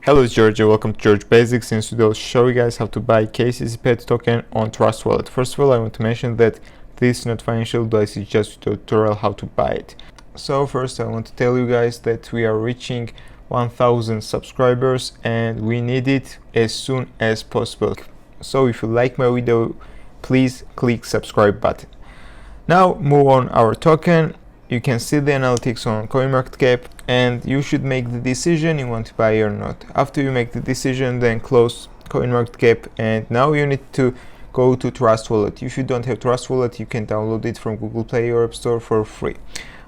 Hello, it's George. Welcome to George Basics. In today I'll show you guys how to buy KCCPAD token on Trustwallet. First of all, I want to mention that this is not financial advice, it's just a tutorial how to buy it. So first I want to tell you guys that we are reaching 1000 subscribers and we need it as soon as possible. So if you like my video, please click subscribe button. Now move on our token. You can see the analytics on CoinMarketCap and you should make the decision you want to buy or not. After you make the decision, then close CoinMarketCap and now you need to go to Trustwallet. If you don't have Trustwallet, you can download it from Google Play or App Store for free.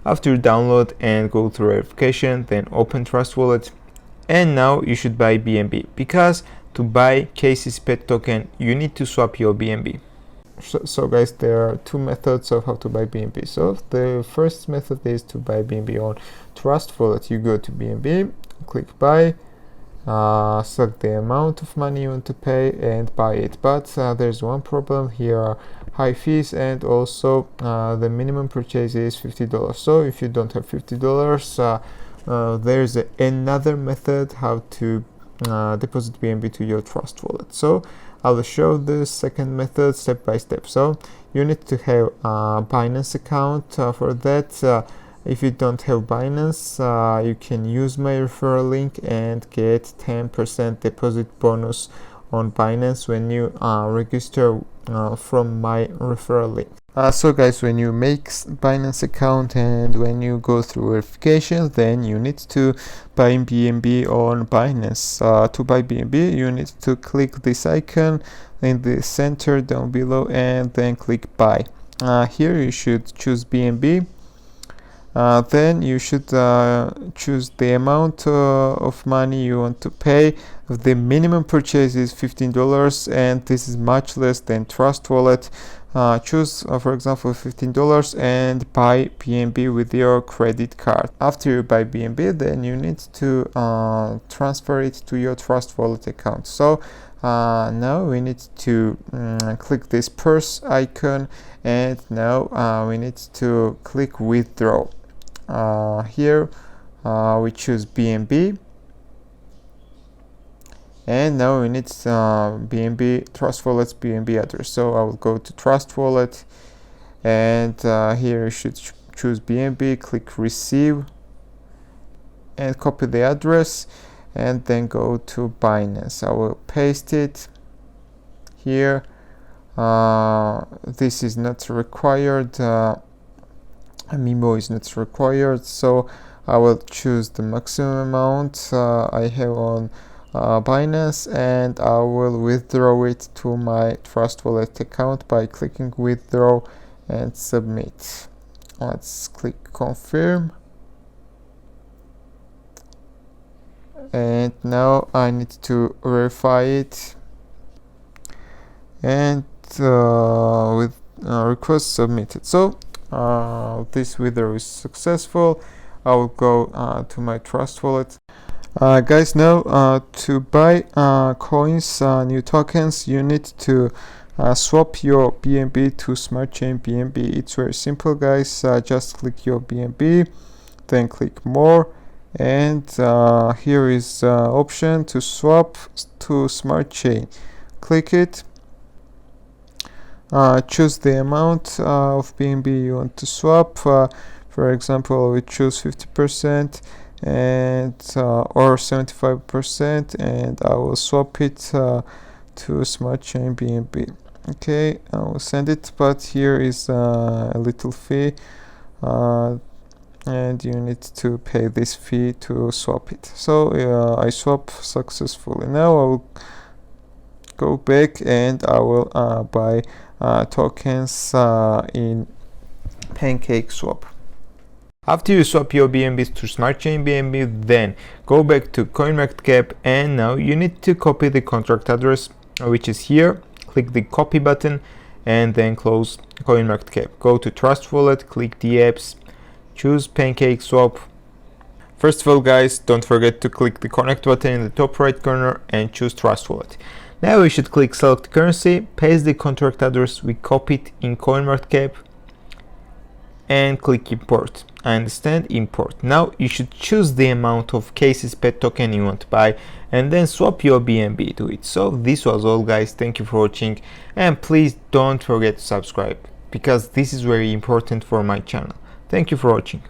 After you download and go through verification, then open Trustwallet and now you should buy BNB, because to buy KCCPAD token you need to swap your BNB. So guys, there are two methods of how to buy BNB. So the first method is to buy BNB on Trustwallet. You go to BNB, click buy, select the amount of money you want to pay and buy it. But there's one problem. Here are high fees and also the minimum purchase is $50. So if you don't have $50, there's another method how to deposit BNB to your Trustwallet. So I will show the second method step by step. So you need to have a Binance account. For that, if you don't have Binance, you can use my referral link and get 10% deposit bonus on Binance when you register from my referral link. So guys, when you make Binance account and when you go through verification, then you need to buy BNB on Binance. To buy BNB, you need to click this icon in the center down below and then click buy. Here you should choose BNB. Then you should choose the amount of money you want to pay. The minimum purchase is $15 and this is much less than Trustwallet. Choose for example $15 and buy BNB with your credit card. After you buy BNB, then you need to transfer it to your Trustwallet account. So now we need to click this purse icon and now we need to click withdraw. Here we choose BNB and now we need BNB Trustwallet's BNB address. So I will go to Trustwallet and here you should choose BNB, click receive and copy the address and then go to Binance. I will paste it here. This is not required. Memo is not required, so I will choose the maximum amount I have on Binance and I will withdraw it to my Trustwallet account by clicking withdraw and submit. Let's click confirm and now I need to verify it and with request submitted. So this withdraw is successful. I will go to my Trustwallet. Guys, now to buy coins, new tokens, you need to swap your BNB to Smart Chain BNB. It's very simple, guys. Just click your BNB, then click more, and here is option to swap to Smart Chain. Click it. Choose the amount of BNB you want to swap. For example, we choose 50% and or 75%, and I will swap it to Smart Chain BNB. Okay, I will send it, but here is a little fee and you need to pay this fee to swap it. So I swap successfully. Now I will go back and I will buy tokens in Pancakeswap. After you swap your BNBs to Smart Chain BNB, then go back to CoinMarketCap and now you need to copy the contract address, which is here. Click the copy button and then close CoinMarketCap. Go to Trustwallet, click the apps, choose Pancakeswap. First of all, guys, don't forget to click the connect button in the top right corner and choose Trustwallet. Now we should click select currency, paste the contract address we copied in CoinMarketCap and click import. I understand, import. Now you should choose the amount of KCCPAD token you want to buy and then swap your BNB to it. So this was all, guys. Thank you for watching, and please don't forget to subscribe because this is very important for my channel. Thank you for watching.